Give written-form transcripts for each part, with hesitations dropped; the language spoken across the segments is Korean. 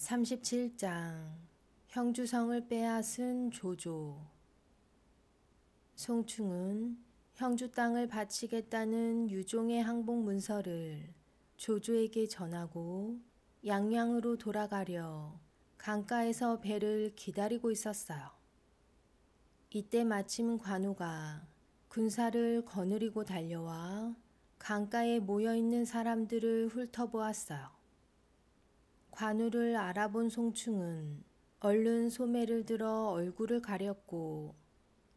37장 형주성을 빼앗은 조조. 송충은 형주 땅을 바치겠다는 유종의 항복 문서를 조조에게 전하고 양양으로 돌아가려 강가에서 배를 기다리고 있었어요. 이때 마침 관우가 군사를 거느리고 달려와 강가에 모여있는 사람들을 훑어보았어요. 관우를 알아본 송충은 얼른 소매를 들어 얼굴을 가렸고,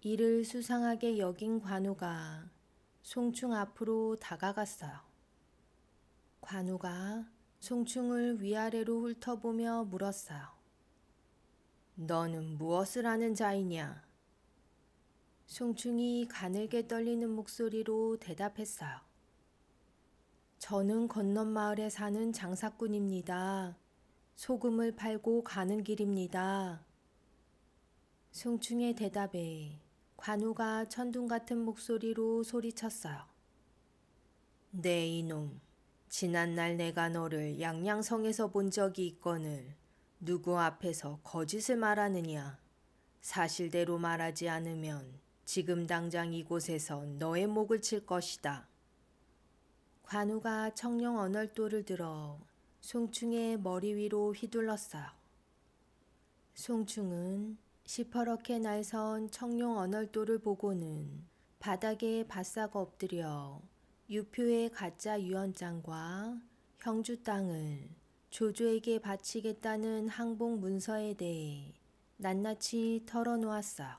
이를 수상하게 여긴 관우가 송충 앞으로 다가갔어요. 관우가 송충을 위아래로 훑어보며 물었어요. 너는 무엇을 하는 자이냐? 송충이 가늘게 떨리는 목소리로 대답했어요. 저는 건넌 마을에 사는 장사꾼입니다. 소금을 팔고 가는 길입니다. 송충의 대답에 관우가 천둥 같은 목소리로 소리쳤어요. 네 이놈, 지난날 내가 너를 양양성에서 본 적이 있거늘 누구 앞에서 거짓을 말하느냐? 사실대로 말하지 않으면 지금 당장 이곳에서 너의 목을 칠 것이다. 관우가 청룡 언얼도를 들어 송충의 머리 위로 휘둘렀어요. 송충은 시퍼렇게 날선 청룡 언얼도를 보고는 바닥에 바싹 엎드려 유표의 가짜 유언장과 형주 땅을 조조에게 바치겠다는 항복 문서에 대해 낱낱이 털어놓았어요.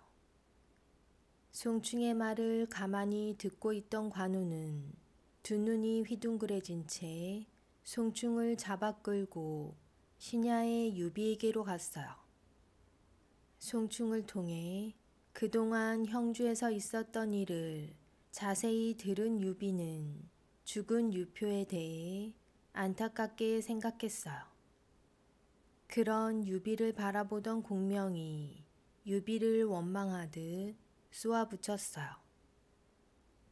송충의 말을 가만히 듣고 있던 관우는 두 눈이 휘둥그레진 채 송충을 잡아 끌고 신야의 유비에게로 갔어요. 송충을 통해 그동안 형주에서 있었던 일을 자세히 들은 유비는 죽은 유표에 대해 안타깝게 생각했어요. 그런 유비를 바라보던 공명이 유비를 원망하듯 쏘아붙였어요.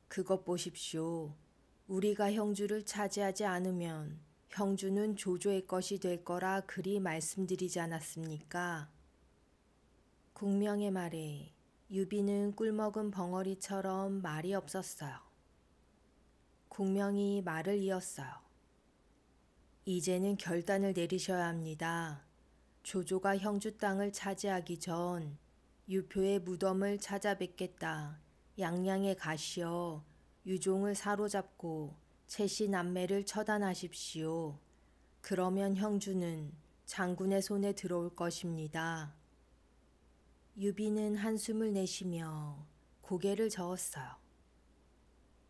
그것 보십시오. 우리가 형주를 차지하지 않으면 형주는 조조의 것이 될 거라 그리 말씀드리지 않았습니까? 공명의 말에 유비는 꿀먹은 벙어리처럼 말이 없었어요. 공명이 말을 이었어요. 이제는 결단을 내리셔야 합니다. 조조가 형주 땅을 차지하기 전 유표의 무덤을 찾아뵙겠다. 양양에 가시어 유종을 사로잡고 채씨 남매를 처단하십시오. 그러면 형주는 장군의 손에 들어올 것입니다. 유비는 한숨을 내쉬며 고개를 저었어요.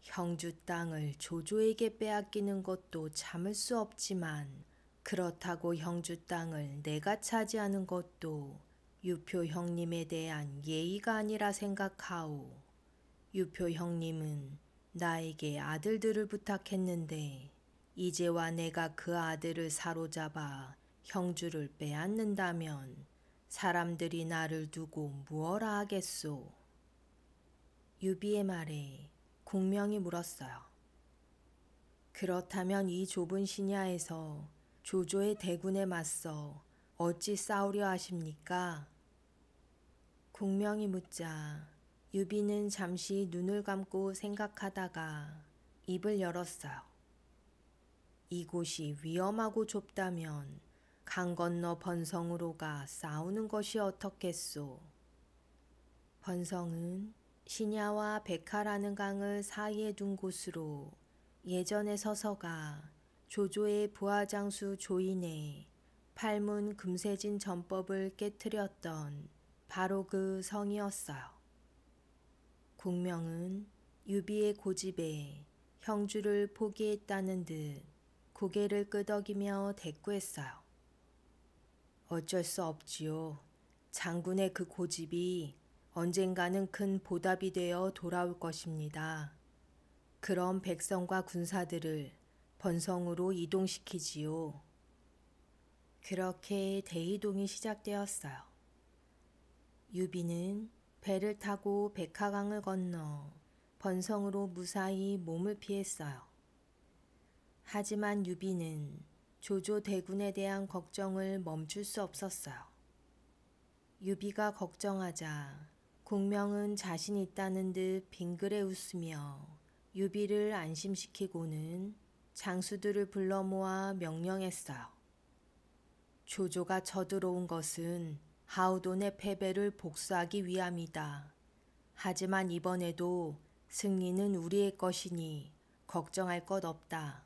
형주 땅을 조조에게 빼앗기는 것도 참을 수 없지만 그렇다고 형주 땅을 내가 차지하는 것도 유표 형님에 대한 예의가 아니라 생각하오. 유표 형님은 나에게 아들들을 부탁했는데 이제와 내가 그 아들을 사로잡아 형주를 빼앗는다면 사람들이 나를 두고 무엇라 하겠소? 유비의 말에 공명이 물었어요. 그렇다면 이 좁은 신야에서 조조의 대군에 맞서 어찌 싸우려 하십니까? 공명이 묻자 유비는 잠시 눈을 감고 생각하다가 입을 열었어요. 이곳이 위험하고 좁다면 강 건너 번성으로 가 싸우는 것이 어떻겠소? 번성은 신야와 백하라는 강을 사이에 둔 곳으로 예전에 서서가 조조의 부하장수 조인의 팔문 금세진 전법을 깨트렸던 바로 그 성이었어요. 공명은 유비의 고집에 형주를 포기했다는 듯 고개를 끄덕이며 대꾸했어요. 어쩔 수 없지요. 장군의 그 고집이 언젠가는 큰 보답이 되어 돌아올 것입니다. 그럼 백성과 군사들을 번성으로 이동시키지요. 그렇게 대이동이 시작되었어요. 유비는 배를 타고 백하강을 건너 번성으로 무사히 몸을 피했어요. 하지만 유비는 조조 대군에 대한 걱정을 멈출 수 없었어요. 유비가 걱정하자 공명은 자신 있다는 듯 빙그레 웃으며 유비를 안심시키고는 장수들을 불러 모아 명령했어요. 조조가 쳐들어온 것은 하우돈의 패배를 복수하기 위함이다. 하지만 이번에도 승리는 우리의 것이니 걱정할 것 없다.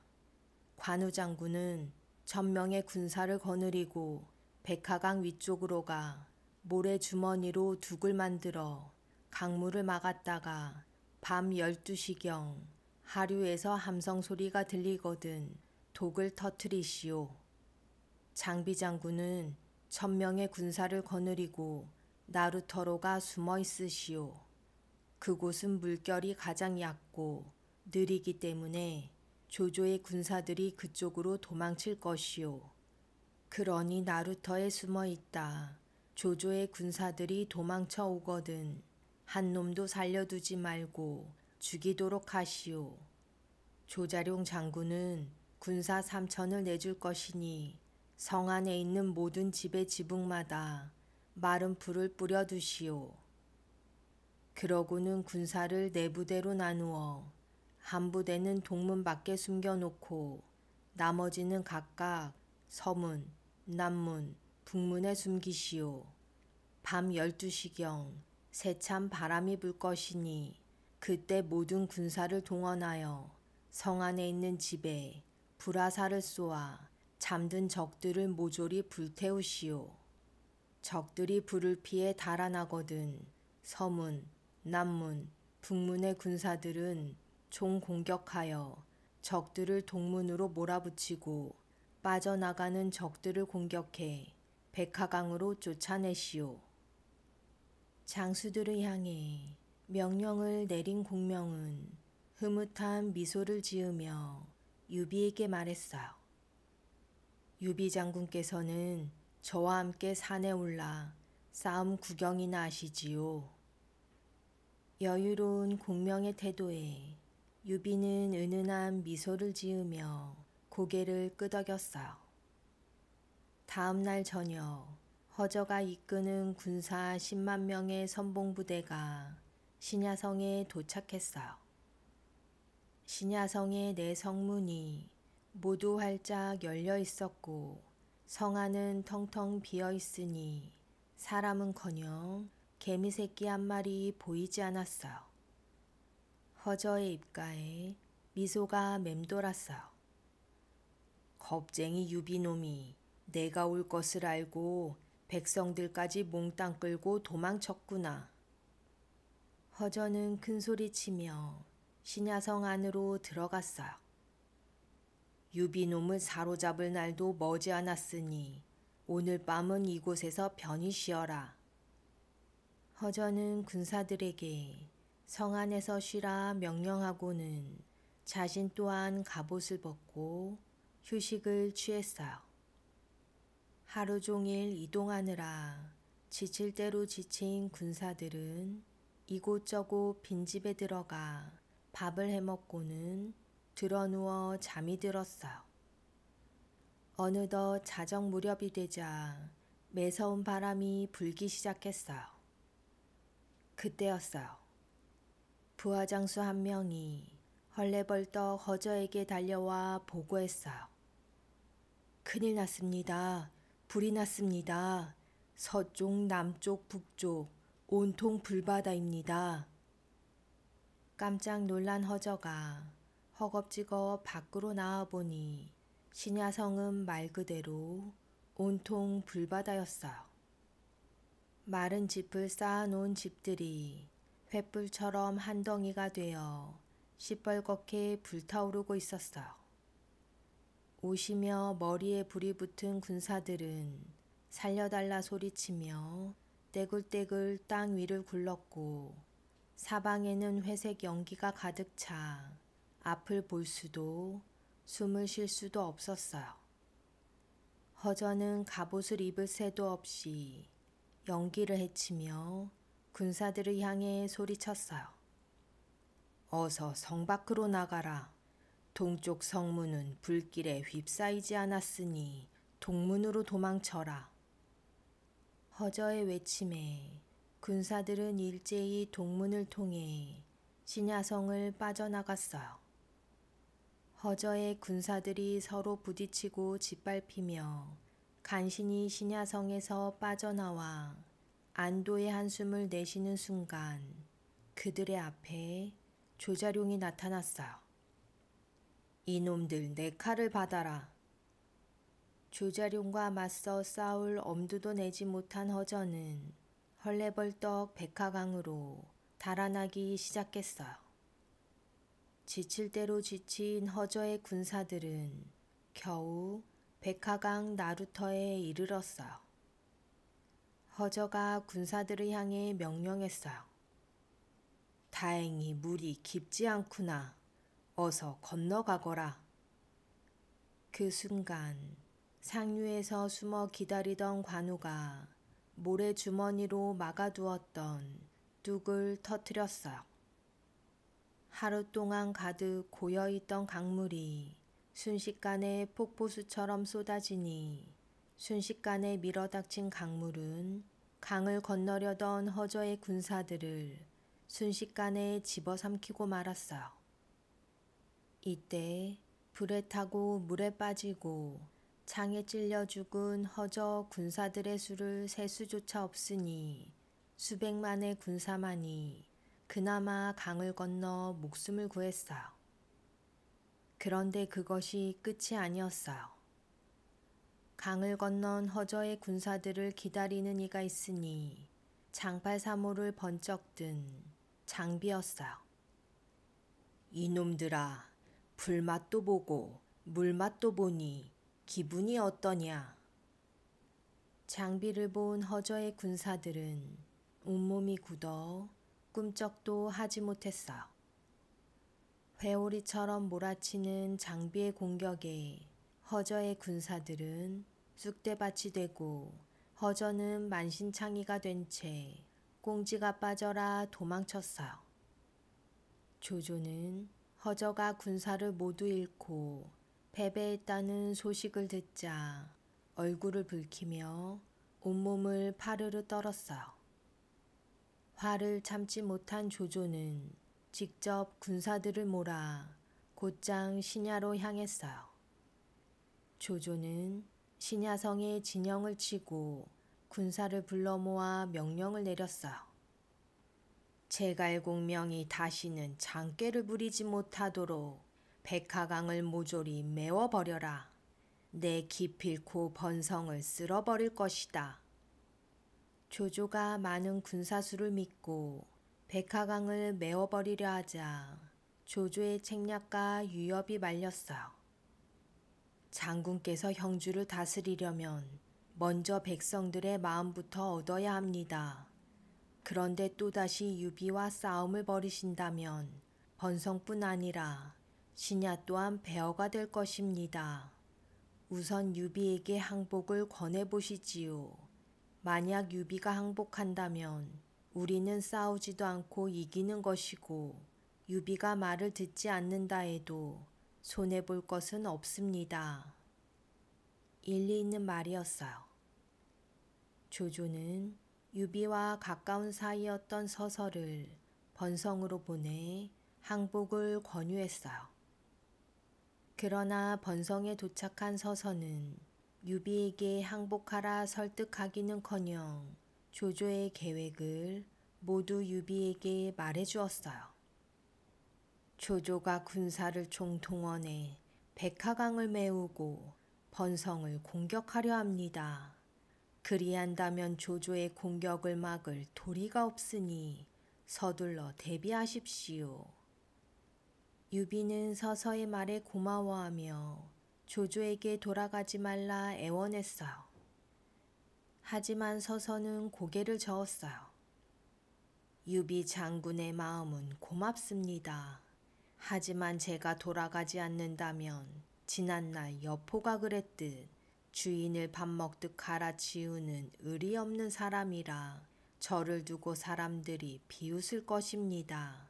관우 장군은 1000명의 군사를 거느리고 백하강 위쪽으로 가 모래 주머니로 둑을 만들어 강물을 막았다가 밤 12시경 하류에서 함성 소리가 들리거든 독을 터뜨리시오. 장비 장군은 1000명의 군사를 거느리고 나루터로가 숨어 있으시오. 그곳은 물결이 가장 얕고 느리기 때문에 조조의 군사들이 그쪽으로 도망칠 것이오. 그러니 나루터에 숨어 있다 조조의 군사들이 도망쳐 오거든 한 놈도 살려두지 말고 죽이도록 하시오. 조자룡 장군은 군사 3000을 내줄 것이니 성 안에 있는 모든 집의 지붕마다 마른 불을 뿌려두시오. 그러고는 군사를 4부대로 나누어 한 부대는 동문 밖에 숨겨놓고 나머지는 각각 서문, 남문, 북문에 숨기시오. 밤 12시경 세찬 바람이 불 것이니 그때 모든 군사를 동원하여 성 안에 있는 집에 불화살을 쏘아 잠든 적들을 모조리 불태우시오. 적들이 불을 피해 달아나거든 서문, 남문, 북문의 군사들은 총 공격하여 적들을 동문으로 몰아붙이고 빠져나가는 적들을 공격해 백하강으로 쫓아내시오. 장수들을 향해 명령을 내린 공명은 흐뭇한 미소를 지으며 유비에게 말했어요. 유비 장군께서는 저와 함께 산에 올라 싸움 구경이나 하시지요. 여유로운 공명의 태도에 유비는 은은한 미소를 지으며 고개를 끄덕였어요. 다음 날 저녁 허저가 이끄는 군사 10만 명의 선봉부대가 신야성에 도착했어요. 신야성의 4성문이 모두 활짝 열려 있었고 성 안은 텅텅 비어 있으니 사람은커녕 개미 새끼 한 마리 보이지 않았어요. 허저의 입가에 미소가 맴돌았어요. 겁쟁이 유비놈이 내가 올 것을 알고 백성들까지 몽땅 끌고 도망쳤구나. 허저는 큰 소리치며 신야성 안으로 들어갔어요. 유비놈을 사로잡을 날도 머지않았으니 오늘 밤은 이곳에서 편히 쉬어라. 허저는 군사들에게 성 안에서 쉬라 명령하고는 자신 또한 갑옷을 벗고 휴식을 취했어요. 하루 종일 이동하느라 지칠 대로 지친 군사들은 이곳저곳 빈집에 들어가 밥을 해먹고는 드러누워 잠이 들었어요. 어느덧 자정 무렵이 되자 매서운 바람이 불기 시작했어요. 그때였어요. 부하장수 한 명이 헐레벌떡 허저에게 달려와 보고했어요. 큰일 났습니다. 불이 났습니다. 서쪽, 남쪽, 북쪽 온통 불바다입니다. 깜짝 놀란 허저가 허겁지겁 밖으로 나와보니 신야성은 말 그대로 온통 불바다였어요. 마른 짚을 쌓아놓은 집들이 횃불처럼 한 덩이가 되어 시뻘겋게 불타오르고 있었어요. 옷이며 머리에 불이 붙은 군사들은 살려달라 소리치며 떼굴떼굴 땅 위를 굴렀고 사방에는 회색 연기가 가득 차 앞을 볼 수도 숨을 쉴 수도 없었어요. 허저는 갑옷을 입을 새도 없이 연기를 헤치며 군사들을 향해 소리쳤어요. 어서 성 밖으로 나가라. 동쪽 성문은 불길에 휩싸이지 않았으니 동문으로 도망쳐라. 허저의 외침에 군사들은 일제히 동문을 통해 신야성을 빠져나갔어요. 허저의 군사들이 서로 부딪히고 짓밟히며 간신히 신야성에서 빠져나와 안도의 한숨을 내쉬는 순간 그들의 앞에 조자룡이 나타났어요. 이놈들 내 칼을 받아라. 조자룡과 맞서 싸울 엄두도 내지 못한 허저는 헐레벌떡 백화강으로 달아나기 시작했어요. 지칠 대로 지친 허저의 군사들은 겨우 백화강 나루터에 이르렀어요. 허저가 군사들을 향해 명령했어요. 다행히 물이 깊지 않구나. 어서 건너가거라. 그 순간 상류에서 숨어 기다리던 관우가 모래주머니로 막아두었던 뚝을 터뜨렸어요. 하루 동안 가득 고여있던 강물이 순식간에 폭포수처럼 쏟아지니 순식간에 밀어닥친 강물은 강을 건너려던 허저의 군사들을 순식간에 집어삼키고 말았어요. 이때 불에 타고 물에 빠지고 창에 찔려 죽은 허저 군사들의 수를 셀 수조차 없으니 수백만의 군사만이 그나마 강을 건너 목숨을 구했어요. 그런데 그것이 끝이 아니었어요. 강을 건넌 허저의 군사들을 기다리는 이가 있으니 장팔사모를 번쩍 든 장비였어요. 이놈들아, 불맛도 보고 물맛도 보니 기분이 어떠냐? 장비를 본 허저의 군사들은 온몸이 굳어 꿈쩍도 하지 못했어요. 회오리처럼 몰아치는 장비의 공격에 허저의 군사들은 쑥대밭이 되고 허저는 만신창이가 된 채 꽁지가 빠져라 도망쳤어요. 조조는 허저가 군사를 모두 잃고 패배했다는 소식을 듣자 얼굴을 붉히며 온몸을 파르르 떨었어요. 화를 참지 못한 조조는 직접 군사들을 몰아 곧장 신야로 향했어요. 조조는 신야성에 진영을 치고 군사를 불러 모아 명령을 내렸어요. 제갈공명이 다시는 장꾀를 부리지 못하도록 백화강을 모조리 메워버려라. 내 기필코 번성을 쓸어버릴 것이다. 조조가 많은 군사수를 믿고 백화강을 메워버리려 하자 조조의 책략과 유협이 말렸어요. 장군께서 형주를 다스리려면 먼저 백성들의 마음부터 얻어야 합니다. 그런데 또다시 유비와 싸움을 벌이신다면 번성뿐 아니라 신야 또한 배어가 될 것입니다. 우선 유비에게 항복을 권해보시지요. 만약 유비가 항복한다면 우리는 싸우지도 않고 이기는 것이고 유비가 말을 듣지 않는다 해도 손해볼 것은 없습니다. 일리 있는 말이었어요. 조조는 유비와 가까운 사이였던 서서를 번성으로 보내 항복을 권유했어요. 그러나 번성에 도착한 서서는 유비에게 항복하라 설득하기는커녕 조조의 계획을 모두 유비에게 말해주었어요. 조조가 군사를 총동원해 백화강을 메우고 번성을 공격하려 합니다. 그리한다면 조조의 공격을 막을 도리가 없으니 서둘러 대비하십시오. 유비는 서서의 말에 고마워하며 조조에게 돌아가지 말라 애원했어요. 하지만 서서는 고개를 저었어요. 유비 장군의 마음은 고맙습니다. 하지만 제가 돌아가지 않는다면 지난날 여포가 그랬듯 주인을 밥 먹듯 갈아치우는 의리 없는 사람이라 저를 두고 사람들이 비웃을 것입니다.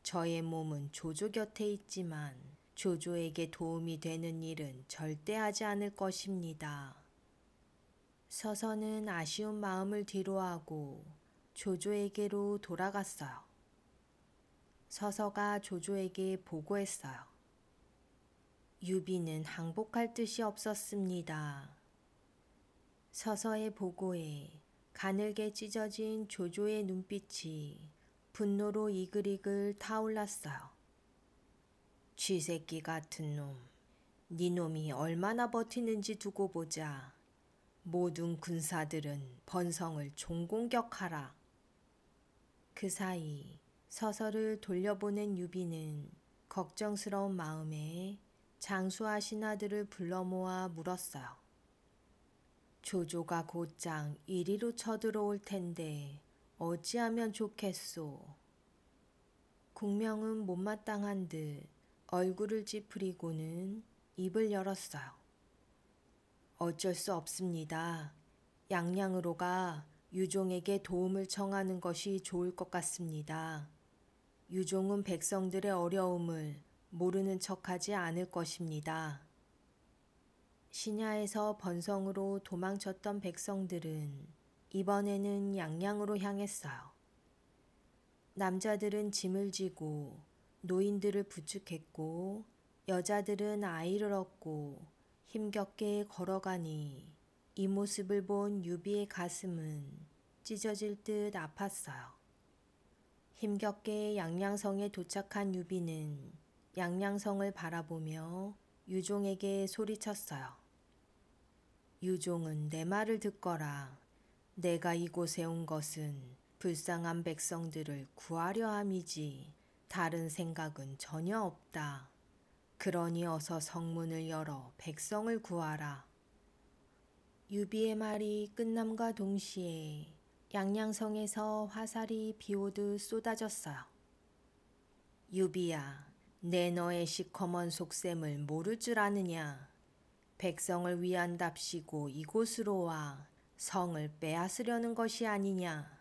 저의 몸은 조조 곁에 있지만 조조에게 도움이 되는 일은 절대 하지 않을 것입니다. 서서는 아쉬운 마음을 뒤로하고 조조에게로 돌아갔어요. 서서가 조조에게 보고했어요. 유비는 항복할 뜻이 없었습니다. 서서의 보고에 가늘게 찢어진 조조의 눈빛이 분노로 이글이글 타올랐어요. 쥐새끼 같은 놈, 네 놈이 얼마나 버티는지 두고 보자. 모든 군사들은 번성을 종공격하라. 그 사이 서서를 돌려보낸 유비는 걱정스러운 마음에 장수와 신하들을 불러 모아 물었어요. 조조가 곧장 이리로 쳐들어올 텐데 어찌하면 좋겠소. 공명은 못마땅한 듯 얼굴을 찌푸리고는 입을 열었어요. 어쩔 수 없습니다. 양양으로 가 유종에게 도움을 청하는 것이 좋을 것 같습니다. 유종은 백성들의 어려움을 모르는 척하지 않을 것입니다. 신야에서 번성으로 도망쳤던 백성들은 이번에는 양양으로 향했어요. 남자들은 짐을 지고 노인들을 부축했고 여자들은 아이를 얻고 힘겹게 걸어가니 이 모습을 본 유비의 가슴은 찢어질 듯 아팠어요. 힘겹게 양양성에 도착한 유비는 양양성을 바라보며 유종에게 소리쳤어요. 유종은 내 말을 듣거라. 내가 이곳에 온 것은 불쌍한 백성들을 구하려 함이지 다른 생각은 전혀 없다. 그러니 어서 성문을 열어 백성을 구하라. 유비의 말이 끝남과 동시에 양양성에서 화살이 비오듯 쏟아졌어요. 유비야, 내 너의 시커먼 속셈을 모를 줄 아느냐. 백성을 위한답시고 이곳으로 와 성을 빼앗으려는 것이 아니냐.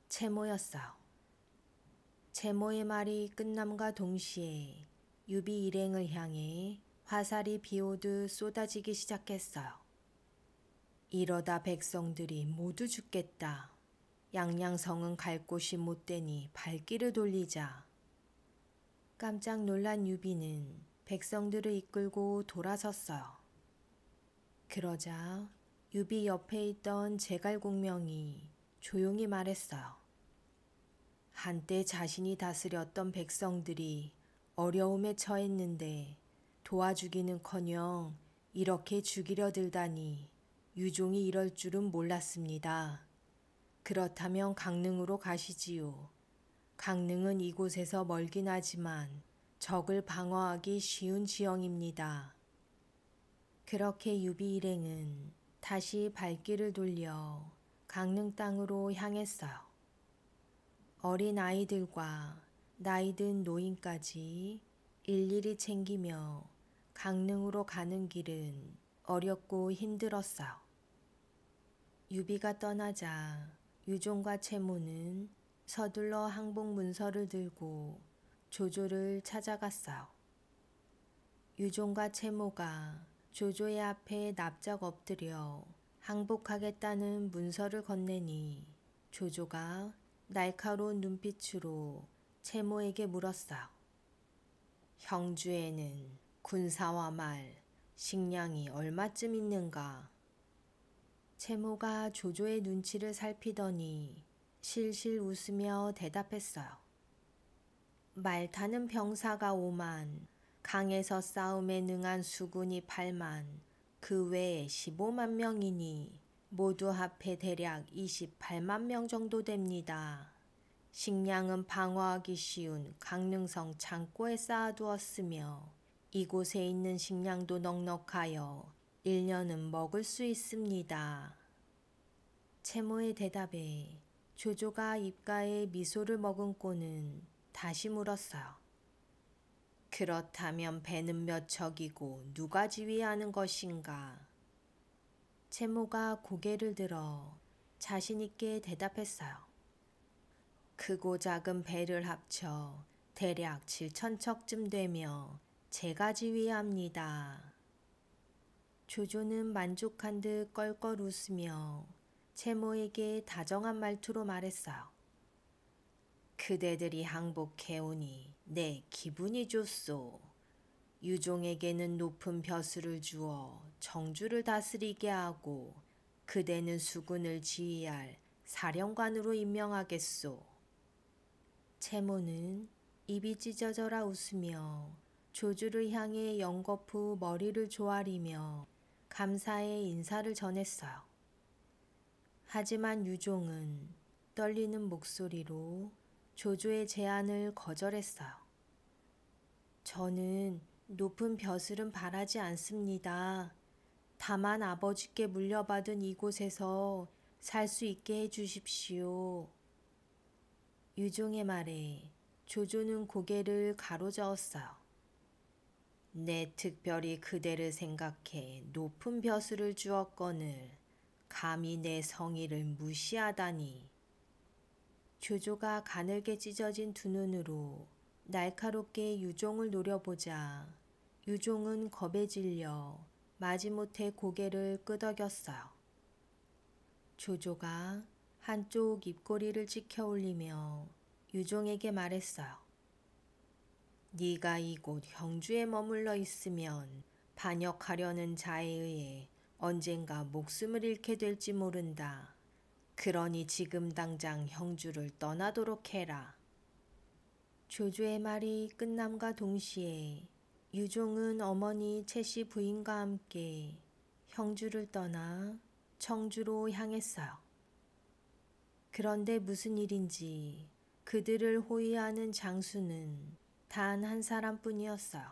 채모였어요. 채모의 말이 끝남과 동시에 유비 일행을 향해 화살이 비오듯 쏟아지기 시작했어요. 이러다 백성들이 모두 죽겠다. 양양성은 갈 곳이 못 되니 발길을 돌리자. 깜짝 놀란 유비는 백성들을 이끌고 돌아섰어요. 그러자 유비 옆에 있던 제갈공명이 조용히 말했어요. 한때 자신이 다스렸던 백성들이 어려움에 처했는데 도와주기는커녕 이렇게 죽이려 들다니 유종이 이럴 줄은 몰랐습니다. 그렇다면 강릉으로 가시지요. 강릉은 이곳에서 멀긴 하지만 적을 방어하기 쉬운 지형입니다. 그렇게 유비 일행은 다시 발길을 돌려 강릉 땅으로 향했어요. 어린 아이들과 나이든 노인까지 일일이 챙기며 강릉으로 가는 길은 어렵고 힘들었어요. 유비가 떠나자 유종과 채모는 서둘러 항복 문서를 들고 조조를 찾아갔어요. 유종과 채모가 조조의 앞에 납작 엎드려 항복하겠다는 문서를 건네니 조조가 날카로운 눈빛으로 채모에게 물었어요. 형주에는 군사와 말, 식량이 얼마쯤 있는가? 채모가 조조의 눈치를 살피더니 실실 웃으며 대답했어요. 말 타는 병사가 5만, 강에서 싸움에 능한 수군이 8만, 그 외에 15만 명이니 모두 합해 대략 28만 명 정도 됩니다. 식량은 방어하기 쉬운 강릉성 창고에 쌓아두었으며 이곳에 있는 식량도 넉넉하여 1년은 먹을 수 있습니다. 채모의 대답에 조조가 입가에 미소를 머금고는 다시 물었어요. 그렇다면 배는 몇 척이고 누가 지휘하는 것인가? 채모가 고개를 들어 자신 있게 대답했어요. 크고 작은 배를 합쳐 대략 7,000척쯤 되며 제가 지휘합니다. 조조는 만족한 듯 껄껄 웃으며 채모에게 다정한 말투로 말했어요. 그대들이 항복해오니 내 기분이 좋소. 유종에게는 높은 벼슬을 주어 청주를 다스리게 하고 그대는 수군을 지휘할 사령관으로 임명하겠소. 채모는 입이 찢어져라 웃으며 조조를 향해 연거푸 머리를 조아리며 감사의 인사를 전했어요. 하지만 유종은 떨리는 목소리로 조조의 제안을 거절했어요. 저는 높은 벼슬은 바라지 않습니다. 다만 아버지께 물려받은 이곳에서 살 수 있게 해주십시오. 유종의 말에 조조는 고개를 가로저었어요. 내 특별히 그대를 생각해 높은 벼슬을 주었거늘 감히 내 성의를 무시하다니. 조조가 가늘게 찢어진 두 눈으로 날카롭게 유종을 노려보자 유종은 겁에 질려 마지못해 고개를 끄덕였어요. 조조가 한쪽 입꼬리를 찍혀 올리며 유종에게 말했어요. 네가 이곳 형주에 머물러 있으면 반역하려는 자에 의해 언젠가 목숨을 잃게 될지 모른다. 그러니 지금 당장 형주를 떠나도록 해라. 조조의 말이 끝남과 동시에 유종은 어머니 채씨 부인과 함께 형주를 떠나 청주로 향했어요. 그런데 무슨 일인지 그들을 호위하는 장수는 단 한 사람뿐이었어요.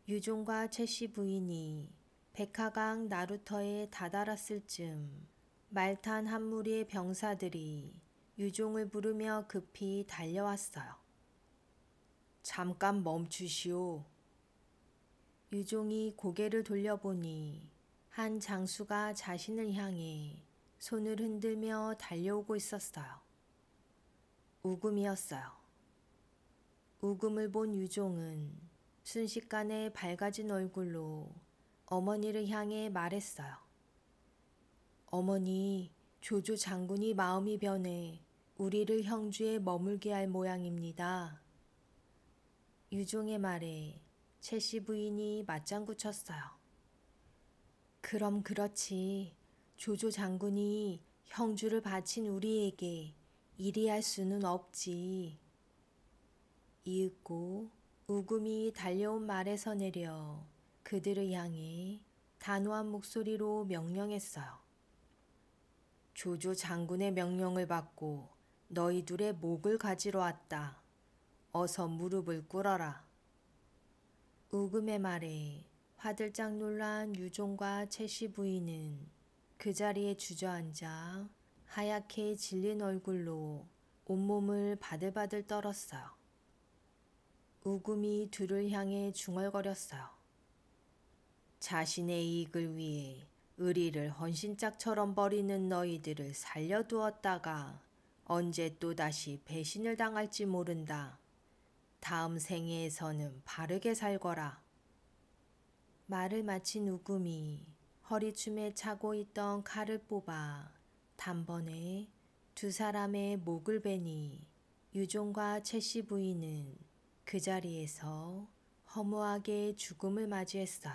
유종과 채씨 부인이 백하강 나루터에 다다랐을 즈음 말탄 한 무리의 병사들이 유종을 부르며 급히 달려왔어요. 잠깐 멈추시오. 유종이 고개를 돌려보니 한 장수가 자신을 향해 손을 흔들며 달려오고 있었어요. 우금이었어요. 우금을 본 유종은 순식간에 밝아진 얼굴로 어머니를 향해 말했어요. 어머니, 조조 장군이 마음이 변해 우리를 형주에 머물게 할 모양입니다. 유종의 말에 채씨 부인이 맞장구 쳤어요. 그럼 그렇지. 조조 장군이 형주를 바친 우리에게 이리 할 수는 없지. 이윽고 우금이 달려온 말에서 내려 그들을 향해 단호한 목소리로 명령했어요. 조조 장군의 명령을 받고 너희 둘의 목을 가지러 왔다. 어서 무릎을 꿇어라. 우금의 말에 화들짝 놀란 유종과 채씨 부인은 그 자리에 주저앉아 하얗게 질린 얼굴로 온몸을 바들바들 떨었어요. 우금이 둘을 향해 중얼거렸어요. 자신의 이익을 위해 의리를 헌신짝처럼 버리는 너희들을 살려두었다가 언제 또다시 배신을 당할지 모른다. 다음 생애에서는 바르게 살거라. 말을 마친 우금이 허리춤에 차고 있던 칼을 뽑아 단번에 두 사람의 목을 베니 유종과 채씨 부인은 그 자리에서 허무하게 죽음을 맞이했어요.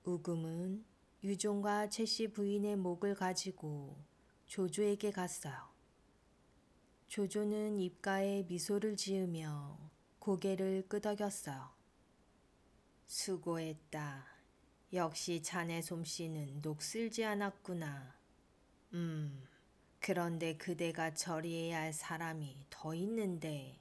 우금은 유종과 채씨 부인의 목을 가지고 조조에게 갔어요. 조조는 입가에 미소를 지으며 고개를 끄덕였어요. 수고했다. 역시 자네 솜씨는 녹슬지 않았구나. 그런데 그대가 처리해야 할 사람이 더 있는데.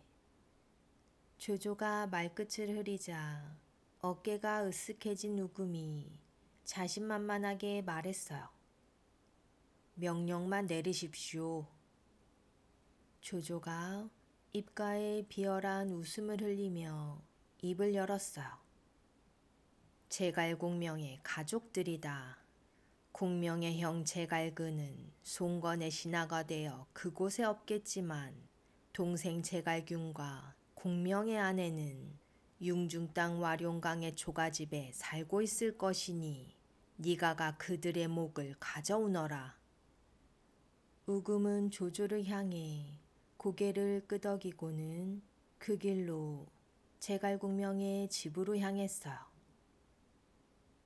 조조가 말끝을 흐리자 어깨가 으쓱해진 우금이 자신만만하게 말했어요. 명령만 내리십시오. 조조가 입가에 비열한 웃음을 흘리며 입을 열었어요. 제갈공명의 가족들이다. 공명의 형 제갈근은 송건의 신하가 되어 그곳에 없겠지만 동생 제갈균과 공명의 아내는 융중 땅 와룡강의 초가집에 살고 있을 것이니 네가 가 그들의 목을 가져오너라. 우금은 조조를 향해 고개를 끄덕이고는 그 길로 제갈공명의 집으로 향했어요.